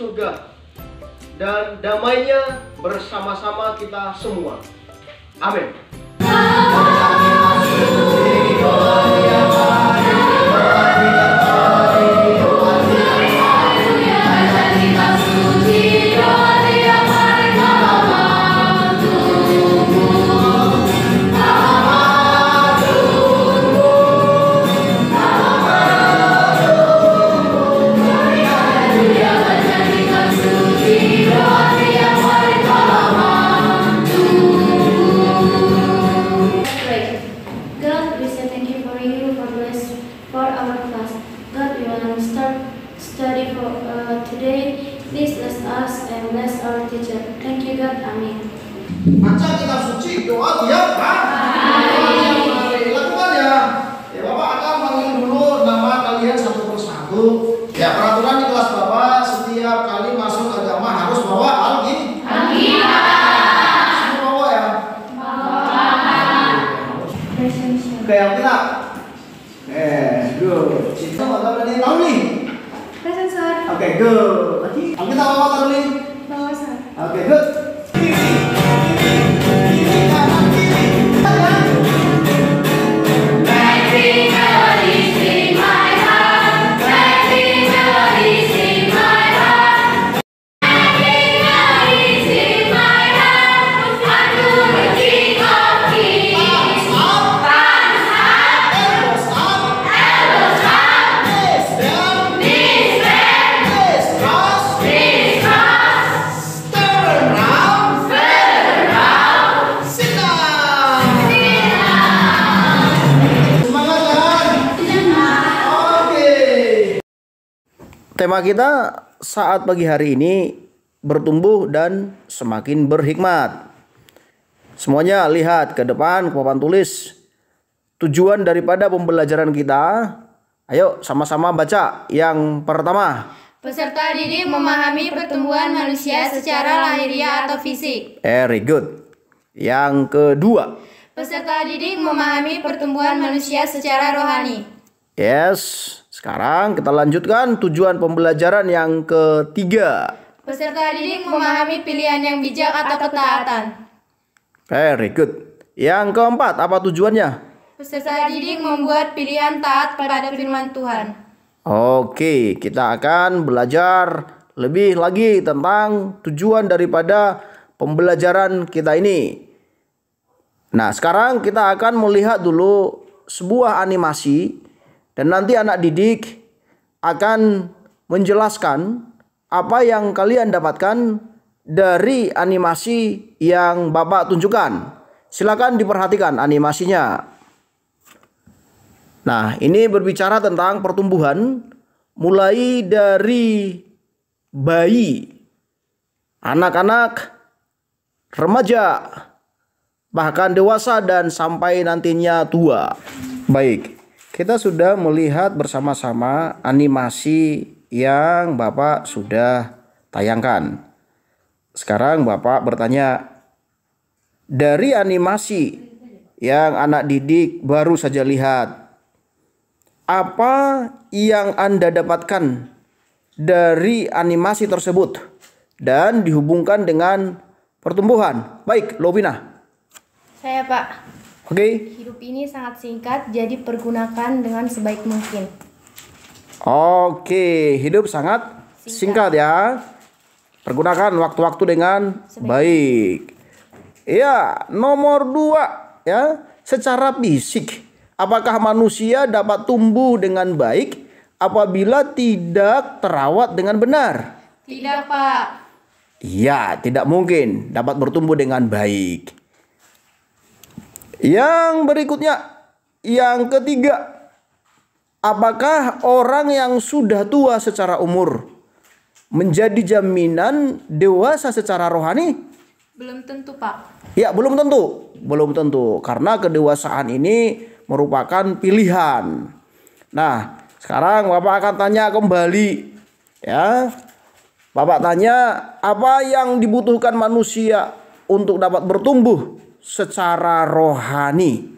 surga dan damainya bersama-sama kita semua. Amin. Baca kitab suci, doa tiap hari. Lakukan ya. Ya Bapak akan panggil dulu nama kalian satu persatu. Ya, peraturan di kelas Bapak setiap kali masuk agama harus bawa Alkitab. Semua bawa ya. Oke, Alkitab. Good. Cinta Bapak berani tahu nih. Present, sir. Oke, good. Lagi Alkitab Bapak tahu nih. Bawa, sir. Oke, good. Tema kita saat pagi hari ini bertumbuh dan semakin berhikmat. Semuanya lihat ke depan papan tulis tujuan daripada pembelajaran kita. Ayo sama-sama baca. Yang pertama, Peserta didik memahami pertumbuhan manusia secara lahiriah atau fisik. very good. Yang kedua, Peserta didik memahami pertumbuhan manusia secara rohani. yes. Sekarang kita lanjutkan tujuan pembelajaran yang ketiga. Peserta didik memahami pilihan yang bijak atau ketaatan. Very good. Yang keempat, apa tujuannya? Peserta didik membuat pilihan taat pada firman Tuhan. Oke, kita akan belajar lebih lagi tentang tujuan daripada pembelajaran kita ini. Nah, sekarang kita akan melihat dulu sebuah animasi dan nanti anak didik akan menjelaskan apa yang kalian dapatkan dari animasi yang Bapak tunjukkan. Silakan diperhatikan animasinya. Nah, ini berbicara tentang pertumbuhan mulai dari bayi, anak-anak, remaja, bahkan dewasa dan sampai nantinya tua. Baik, kita sudah melihat bersama-sama animasi yang Bapak sudah tayangkan. Sekarang Bapak bertanya, dari animasi yang anak didik baru saja lihat, apa yang Anda dapatkan dari animasi tersebut dan dihubungkan dengan pertumbuhan? Baik, Lovina. Saya, Pak. Oke. Hidup ini sangat singkat, jadi pergunakan dengan sebaik mungkin. Oke, hidup sangat singkat ya. Pergunakan waktu-waktu dengan baik. Ya, nomor 2 ya, secara fisik. Apakah manusia dapat tumbuh dengan baik apabila tidak terawat dengan benar? Tidak, Pak. Iya, tidak mungkin dapat bertumbuh dengan baik. Yang berikutnya, yang ketiga, apakah orang yang sudah tua secara umur menjadi jaminan dewasa secara rohani? Belum tentu, Pak. Ya, belum tentu. Belum tentu. Karena kedewasaan ini merupakan pilihan. Nah, sekarang Bapak akan tanya kembali. Ya, Bapak tanya, apa yang dibutuhkan manusia untuk dapat bertumbuh secara rohani?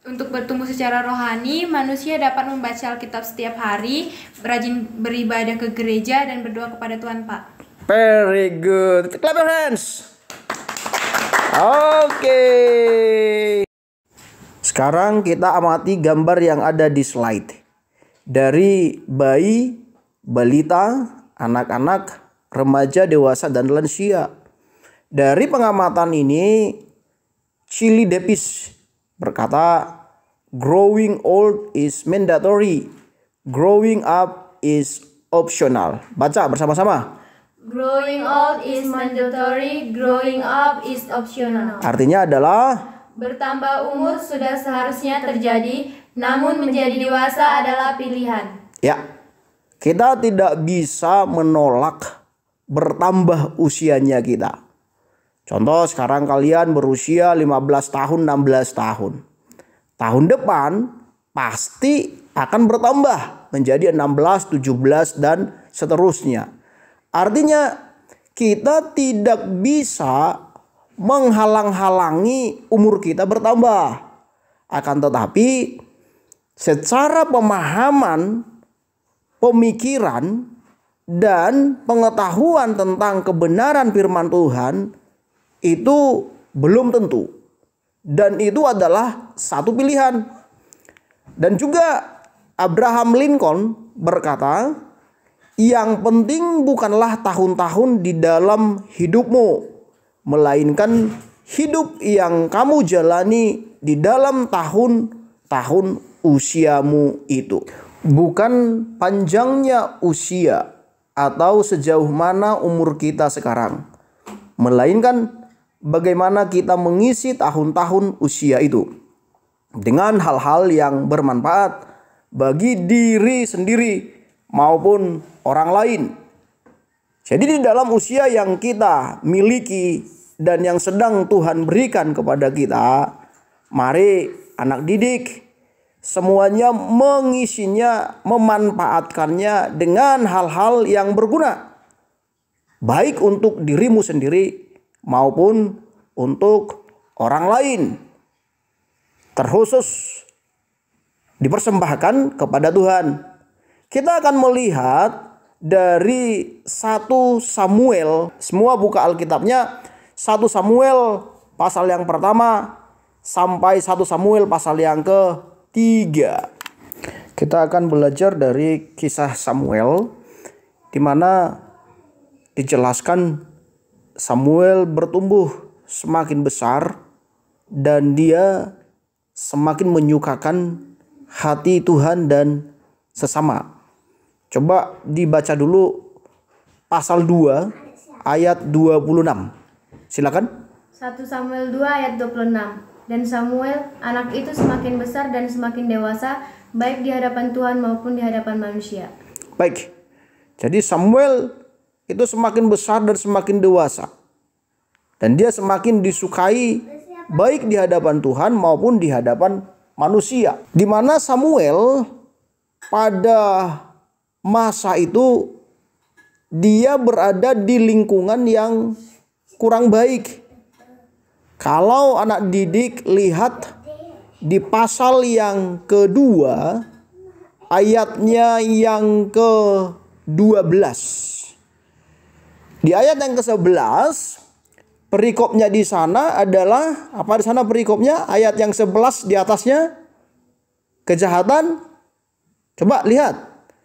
Untuk bertumbuh secara rohani, manusia dapat membaca Alkitab setiap hari, rajin beribadah ke gereja, dan berdoa kepada Tuhan, Pak. Very good. Clap your hands. Oke. Sekarang kita amati gambar yang ada di slide. Dari bayi, balita, anak-anak, remaja, dewasa, dan lansia. Dari pengamatan ini, Chili Depis berkata, growing old is mandatory, growing up is optional. Baca bersama-sama. Growing old is mandatory, growing up is optional. Artinya adalah Bertambah umur sudah seharusnya terjadi, namun menjadi dewasa adalah pilihan. ya, kita tidak bisa menolak bertambah usianya kita. Contoh sekarang kalian berusia 15 tahun, 16 tahun. Tahun depan pasti akan bertambah menjadi 16, 17 dan seterusnya. Artinya kita tidak bisa menghalang-halangi umur kita bertambah. Akan tetapi secara pemahaman, pemikiran, dan pengetahuan tentang kebenaran firman Tuhan itu belum tentu. Dan itu adalah satu pilihan. Dan juga Abraham Lincoln berkata, yang penting bukanlah tahun-tahun di dalam hidupmu, melainkan hidup yang kamu jalani di dalam tahun-tahun usiamu itu. Bukan panjangnya usia atau sejauh mana umur kita sekarang, melainkan bagaimana kita mengisi tahun-tahun usia itu dengan hal-hal yang bermanfaat bagi diri sendiri maupun orang lain. Jadi di dalam usia yang kita miliki dan yang sedang Tuhan berikan kepada kita, mari anak didik semuanya mengisinya, memanfaatkannya dengan hal-hal yang berguna, baik untuk dirimu sendiri maupun untuk orang lain, terkhusus dipersembahkan kepada Tuhan. Kita akan melihat dari 1 Samuel, semua buka Alkitabnya, 1 Samuel pasal yang pertama sampai 1 Samuel pasal yang ketiga. Kita akan belajar dari kisah Samuel, di mana dijelaskan Samuel bertumbuh semakin besar dan dia semakin menyukakan hati Tuhan dan sesama. Coba dibaca dulu pasal 2 ayat 26. Silakan. 1 Samuel 2 ayat 26. Dan Samuel, anak itu semakin besar dan semakin dewasa, baik di hadapan Tuhan maupun di hadapan manusia. Baik. Jadi Samuel itu semakin besar dan semakin dewasa. Dan dia semakin disukai baik di hadapan Tuhan maupun di hadapan manusia. Di mana Samuel pada masa itu dia berada di lingkungan yang kurang baik. Kalau anak didik lihat di pasal yang kedua, ayatnya yang ke-12. Di ayat yang ke-11, perikopnya di sana adalah apa di sana perikopnya? Ayat yang 11 di atasnya kejahatan. Coba lihat.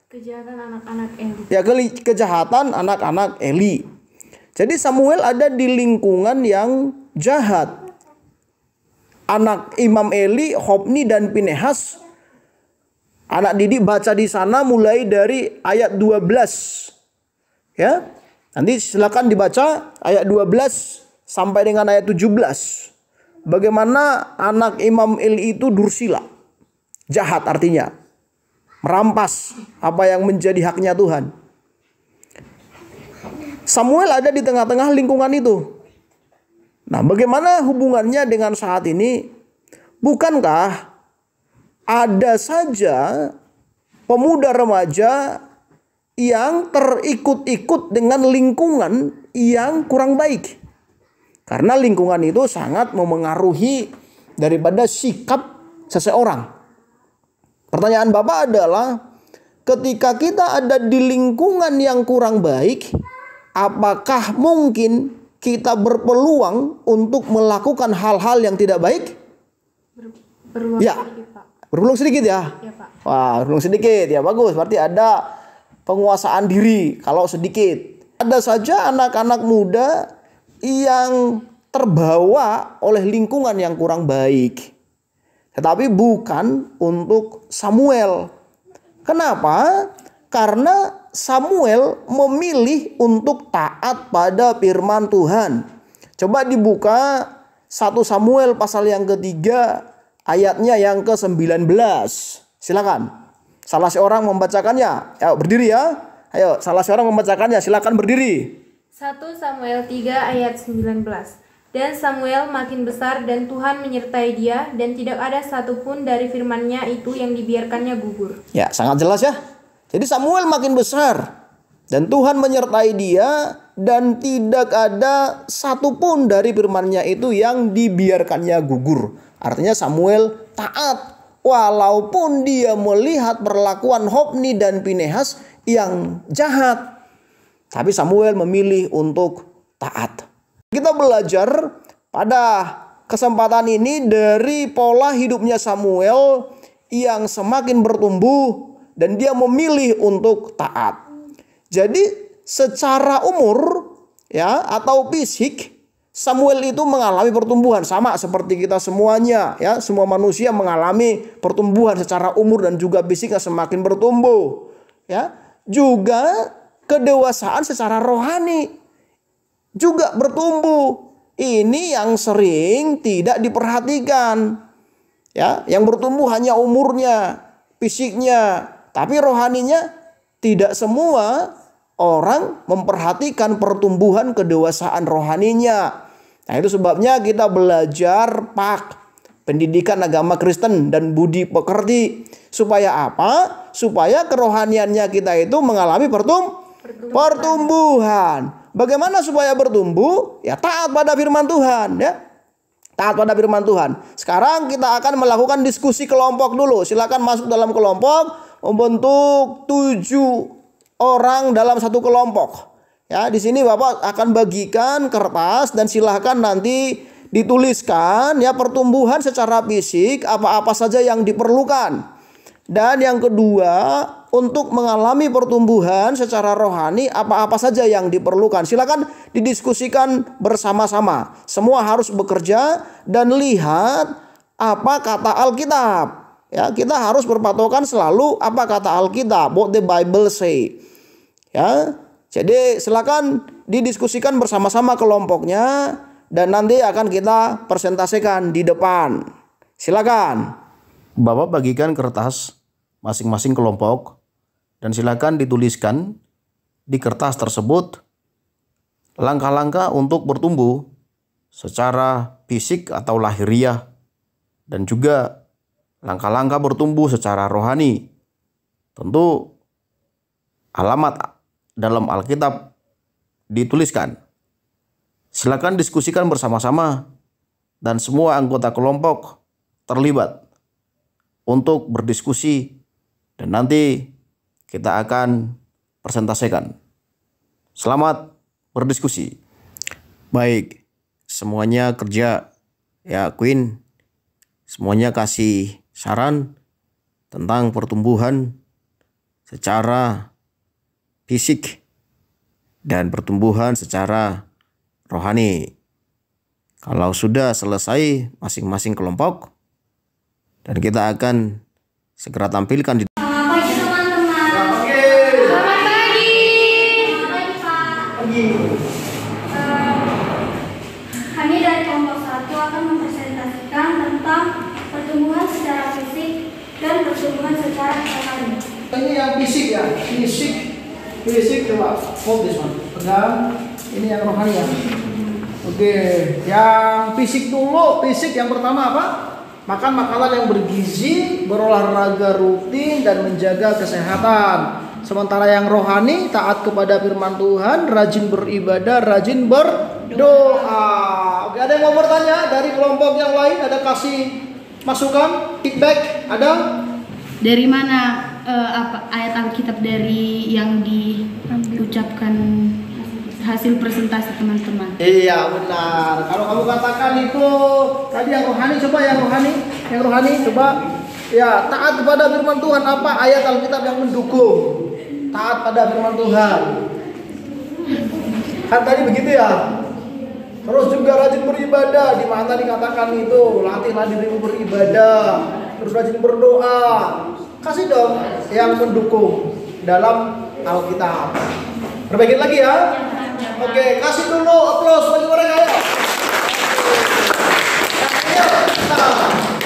Kejahatan anak-anak Eli. Ya, kejahatan anak-anak Eli. Jadi Samuel ada di lingkungan yang jahat. Anak Imam Eli, Hofni dan Pinehas, anak didik baca di sana mulai dari ayat 12. Ya. Nanti silakan dibaca ayat 12 sampai dengan ayat 17. Bagaimana anak Imam Eli itu dursila. Jahat artinya. Merampas apa yang menjadi haknya Tuhan. Samuel ada di tengah-tengah lingkungan itu. Nah, bagaimana hubungannya dengan saat ini? Bukankah ada saja pemuda remaja yang terikut-ikut dengan lingkungan yang kurang baik? Karena lingkungan itu sangat memengaruhi daripada sikap seseorang. Pertanyaan Bapak adalah, ketika kita ada di lingkungan yang kurang baik, apakah mungkin kita berpeluang untuk melakukan hal-hal yang tidak baik? Berulang Ya, sedikit, Pak. berpeluang sedikit ya? Ya, Pak. Wah, berpeluang sedikit ya, bagus. Berarti ada penguasaan diri kalau sedikit. Ada saja anak-anak muda yang terbawa oleh lingkungan yang kurang baik. Tetapi bukan untuk Samuel. Kenapa? Karena Samuel memilih untuk taat pada firman Tuhan. Coba dibuka 1 Samuel pasal yang ketiga, ayatnya yang ke-19. Silakan. Salah seorang membacakannya. Ayo berdiri ya. Ayo, salah seorang membacakannya. Silakan berdiri. 1 Samuel 3 ayat 19. Dan Samuel makin besar dan Tuhan menyertai dia, dan tidak ada satupun dari firman-Nya itu yang dibiarkannya gugur. Ya, sangat jelas ya. Jadi Samuel makin besar dan Tuhan menyertai dia, dan tidak ada satupun dari firman-Nya itu yang dibiarkannya gugur. Artinya Samuel taat walaupun dia melihat perlakuan Hofni dan Pinehas yang jahat. Tapi Samuel memilih untuk taat. Kita belajar pada kesempatan ini dari pola hidupnya Samuel yang semakin bertumbuh dan dia memilih untuk taat. Jadi secara umur ya atau fisik, Samuel itu mengalami pertumbuhan sama seperti kita semuanya ya. Semua manusia mengalami pertumbuhan secara umur dan juga fisiknya semakin bertumbuh ya. Juga kedewasaan secara rohani juga bertumbuh. Ini yang sering tidak diperhatikan. Ya, yang bertumbuh hanya umurnya, fisiknya, tapi rohaninya tidak semua orang memperhatikan pertumbuhan kedewasaan rohaninya. Nah, itu sebabnya kita belajar pendidikan agama Kristen dan budi pekerti. Supaya apa? Supaya kerohaniannya kita itu mengalami pertumbuhan. Bagaimana supaya bertumbuh? Ya taat pada firman Tuhan ya. Taat pada firman Tuhan. Sekarang kita akan melakukan diskusi kelompok dulu. Silakan masuk dalam kelompok, membentuk 7 orang dalam satu kelompok. Ya, di sini Bapak akan bagikan kertas dan silakan nanti dituliskan ya pertumbuhan secara fisik apa-apa saja yang diperlukan. Dan yang kedua, untuk mengalami pertumbuhan secara rohani apa-apa saja yang diperlukan. Silakan didiskusikan bersama-sama. Semua harus bekerja dan lihat apa kata Alkitab. Ya, kita harus berpatokan selalu apa kata Alkitab, what the Bible say. Ya. Jadi silakan didiskusikan bersama-sama kelompoknya dan nanti akan kita presentasikan di depan. Silakan. Bapak bagikan kertas masing-masing kelompok dan silakan dituliskan di kertas tersebut langkah-langkah untuk bertumbuh secara fisik atau lahiriah dan juga langkah-langkah bertumbuh secara rohani. Tentu alamat dalam Alkitab dituliskan. Silakan diskusikan bersama-sama dan semua anggota kelompok terlibat untuk berdiskusi dan nanti kita akan presentasikan. Selamat berdiskusi. Baik, semuanya kerja ya Queen. Semuanya kasih saran tentang pertumbuhan secara fisik dan pertumbuhan secara rohani. Kalau sudah selesai masing-masing kelompok, dan kita akan segera tampilkan di Selamat pagi teman-teman. Selamat pagi. Selamat pagi. Selamat pagi Pak. Kami dari kelompok 1 akan mempresentasikan tentang pertumbuhan secara fisik dan pertumbuhan secara rohani. Ini yang fisik ya, fisik coba, hold this one, pegang. Ini yang rohani ya. Oke, yang fisik dulu, fisik yang pertama apa? Makan makanan yang bergizi, berolahraga rutin dan menjaga kesehatan. Sementara yang rohani taat kepada firman Tuhan, rajin beribadah, rajin berdoa. Oke, ada yang mau bertanya dari kelompok yang lain? Ada kasih masukan, feedback ada? Dari mana ayat Alkitab dari yang diucapkan hasil presentasi teman-teman? Iya benar. Kalau kamu katakan itu tadi yang rohani, coba yang rohani coba. Ya, taat kepada firman Tuhan, apa ayat Alkitab yang mendukung taat pada firman Tuhan? Kan tadi begitu ya. Terus juga rajin beribadah, di mana dikatakan itu latihlah dirimu beribadah, terus rajin berdoa. Kasih dong yang mendukung dalam Alkitab. Perbaikin lagi ya. Oke, kasih dulu aplaus bagi mereka ya.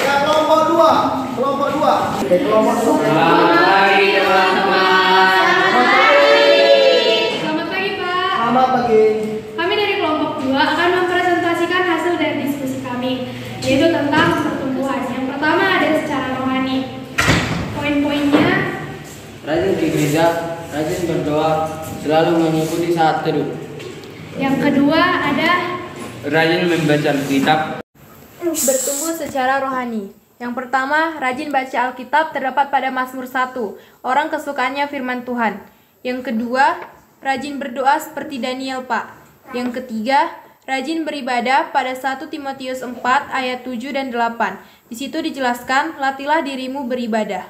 Yang kelompok dua. Oke, kelompok dua. Selamat pagi, Pak. Selamat pagi. Kami dari kelompok 2 akan mempresentasikan hasil dari diskusi kami, yaitu tentang pertumbuhan. Yang pertama ada secara rohani. Poin-poinnya: rajin ke gereja, rajin berdoa, selalu mengikuti saat teduh. yang kedua ada Rajin membaca Alkitab. Bertumbuh secara rohani. Yang pertama, rajin baca Alkitab terdapat pada Mazmur 1, orang kesukaannya firman Tuhan. Yang kedua, rajin berdoa seperti Daniel, Pak. Yang ketiga, rajin beribadah pada 1 Timotius 4 ayat 7 dan 8. Di situ dijelaskan, latihlah dirimu beribadah.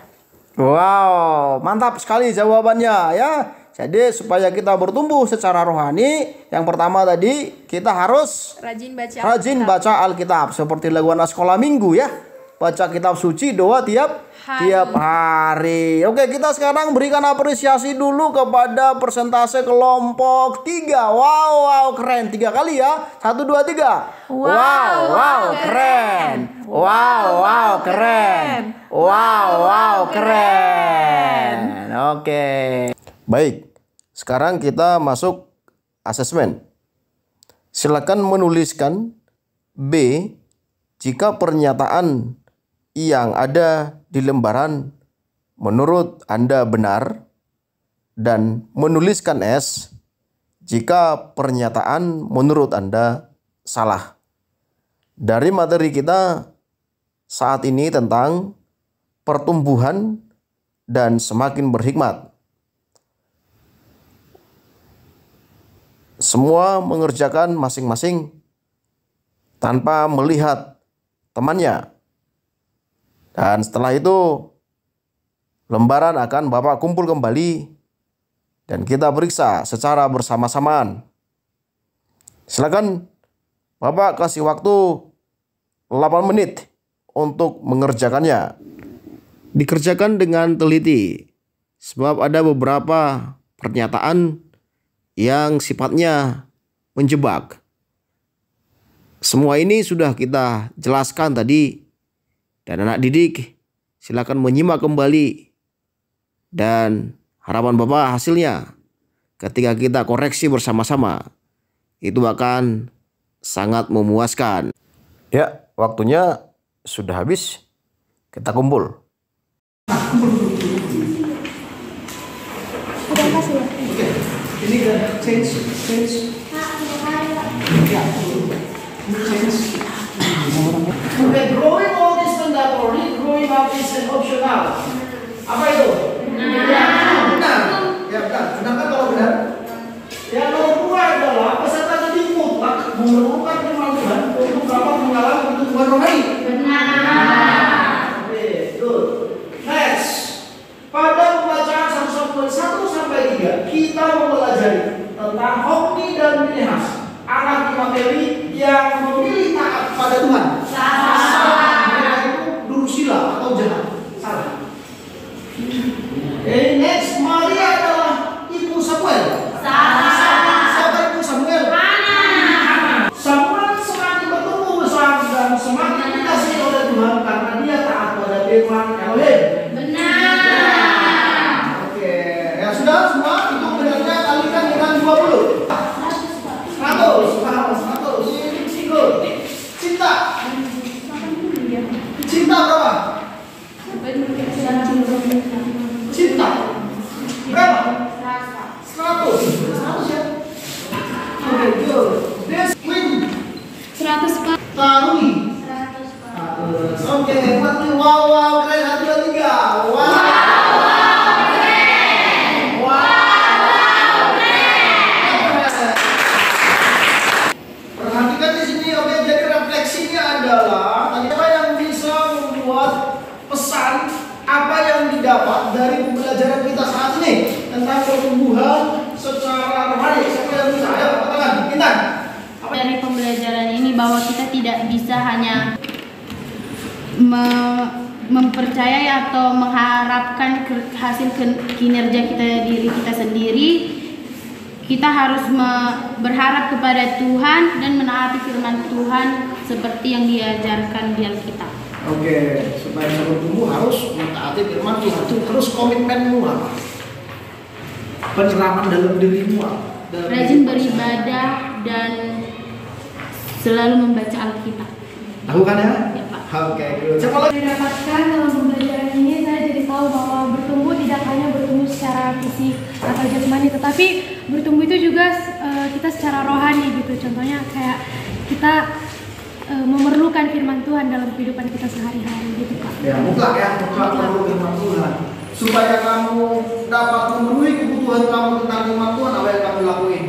Wow, mantap sekali jawabannya ya. Jadi supaya kita bertumbuh secara rohani, yang pertama tadi kita harus rajin baca Alkitab seperti lakukan sekolah minggu ya. Baca kitab suci, doa tiap hari. Oke, kita sekarang berikan apresiasi dulu kepada persentase kelompok 3. Wow, keren. 3 kali ya. 1, 2, 3. Wow, keren. Wow, keren. Wow, keren. Oke. Baik. Sekarang kita masuk asesmen. Silakan menuliskan B jika pernyataan yang ada di lembaran menurut Anda benar, dan menuliskan S jika pernyataan menurut Anda salah. Dari materi kita saat ini tentang pertumbuhan dan semakin berhikmat. Semua mengerjakan masing-masing tanpa melihat temannya. Dan setelah itu lembaran akan Bapak kumpul kembali dan kita periksa secara bersama-samaan. Silakan Bapak kasih waktu 8 menit untuk mengerjakannya. Dikerjakan dengan teliti sebab ada beberapa pernyataan yang sifatnya menjebak. Semua ini sudah kita jelaskan tadi. Dan anak didik silakan menyimak kembali. Dan harapan Bapak hasilnya ketika kita koreksi bersama-sama itu akan sangat memuaskan. Ya, waktunya sudah habis. Kita kumpul. udah kasih ya. Oke, ini ke change. Ya, change. Oke, growing old is mandatory, growing up is an optional. Apa itu? Benar. Ya benar. Benar kan kalau benar? Yang nomor 2 adalah peserta didik mutlak memerlukan firman Tuhan untuk dapat mengalami pertumbuhan rohani. Oke, good. Next. Pada pembacaan 1 Samuel 1-3 kita mempelajari tentang Hofni dan Pinehas, anak Timothy yang memilih taat pada Tuhan. Salah. Mereka itu durusila atau jahat. Salah. Next, Maria adalah ibu Samuel. Salah. Siapa ibu Samuel? Hana. Samuel semakin bertumbuh besar dan semakin dikasihi oleh Tuhan karena dia taat pada firman Elohim. Oke, ya sudah semua itu benarnya kalikan dengan 20. 100. Good. Cinta. pertumbuhan secara rohani. Siapa yang bisa? Ayo katakan, Intan. Dari pembelajaran ini bahwa kita tidak bisa hanya mempercayai atau mengharapkan hasil kinerja diri kita sendiri. Kita harus berharap kepada Tuhan dan menaati firman Tuhan seperti yang diajarkan di Alkitab. Oke, supaya bisa bertumbuh harus mentaati firman Tuhan. Itu harus komitmenmu apa? Penyerapan dalam dirimu apa? Rajin beribadah dan selalu membaca Alkitab. Tahu kan ya? Ya, Pak. Oke, good. Siapa lagi? Didapatkan dalam pembelajaran ini saya jadi tahu bahwa bertumbuh tidak hanya bertumbuh secara fisik atau jasmani, tetapi bertumbuh itu juga kita secara rohani gitu. Contohnya kayak kita memerlukan firman Tuhan dalam kehidupan kita sehari-hari gitu Pak. Ya, mutlak perlu firman Tuhan. Supaya kamu dapat memenuhi kebutuhan kamu tentang firman Tuhan, apa yang kamu lakuin?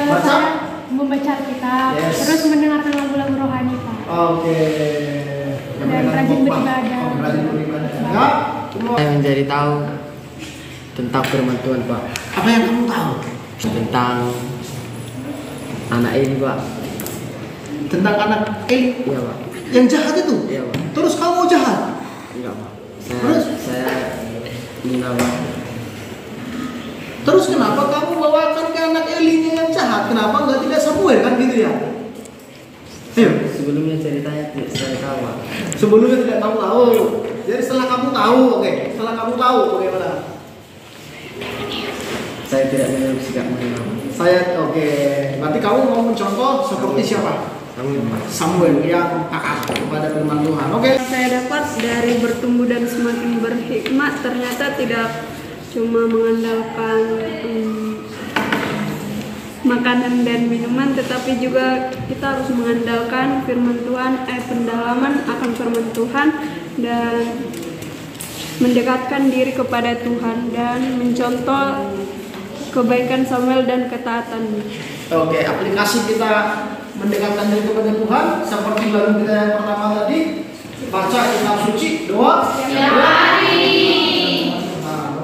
Baca? Saya membaca Alkitab, Yes. terus mendengarkan lagu-lagu rohani Pak. Oke. Dan rajin beribadah. Rajin beribadah. Ya. Saya menjadi tahu tentang firman Tuhan, Pak. Apa yang kamu tahu? Tentang anak ini, Pak. Tentang anak Iya, Pak. yang jahat itu? Iya, Pak. Terus kamu jahat? Enggak, Pak. Terus? Saya enggak, Pak. Terus kenapa kamu bawakan ke anak Elinya yang jahat? Kenapa enggak tidak Samuel kan gitu ya? Ayo. Sebelumnya ceritanya tidak saya tahu, Pak. Sebelumnya tidak kamu tahu. Jadi setelah kamu tahu, oke. Setelah kamu tahu bagaimana? Saya tidak menurut sikap mereka. Oke. Berarti kamu mau mencontoh seperti siapa? Samuel yang taat kepada firman Tuhan. Oke. Saya dapat dari bertumbuh dan semakin berhikmat, ternyata tidak cuma mengandalkan makanan dan minuman, tetapi juga kita harus mengandalkan firman Tuhan, pendalaman akan firman Tuhan, dan mendekatkan diri kepada Tuhan dan mencontoh kebaikan Samuel dan ketaatannya. Oke, aplikasi kita mendekatkan diri kepada Tuhan seperti lagu kita yang pertama tadi, baca kitab suci, doa.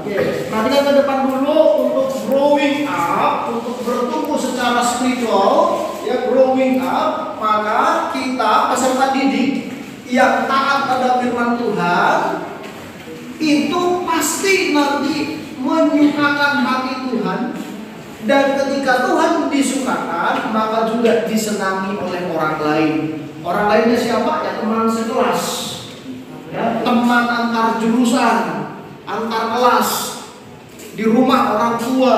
Oke, perhatikan ke depan dulu untuk growing up, untuk bertumbuh secara spiritual, ya growing up, maka kita peserta didik yang taat pada firman Tuhan itu pasti nanti menyukakan hati Tuhan, dan ketika Tuhan disukakan maka juga disenangi oleh orang lain. Orang lainnya siapa? Ya teman sekelas, ya, teman antar jurusan, antar kelas, di rumah orang tua,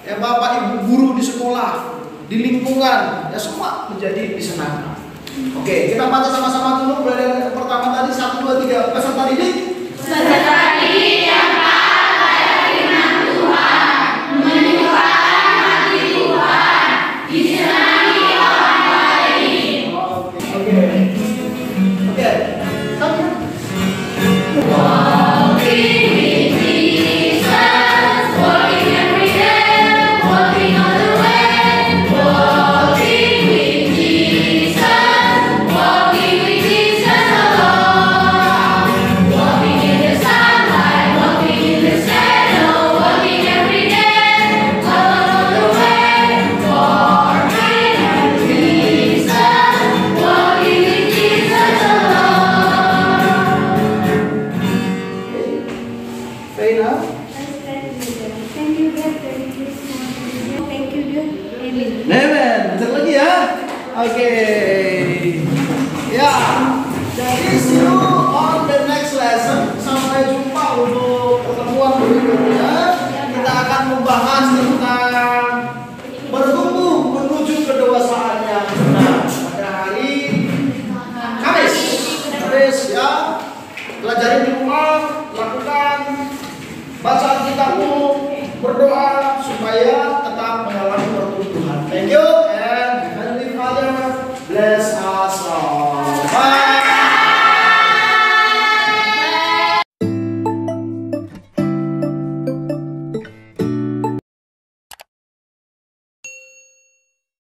ya bapak ibu guru di sekolah, di lingkungan, ya semua menjadi disenangi. Oke, kita baca sama-sama dulu mulai dari yang pertama tadi 1, 2, 3. Peserta didik. Peserta didik yang taat pada firman Tuhan, menyukakan hati Tuhan, disenangi orang lain. Oke. Walking with Jesus, walking every day, walking all the way. Walking with Jesus, walking with Jesus alone. Walking in the sunlight, walking in the shadow, walking every day, all the way. Walking with Jesus, walking with Jesus alone. Feina. Thank you God, thank you God, Amen. Nemen, bentar lagi ya. Oke.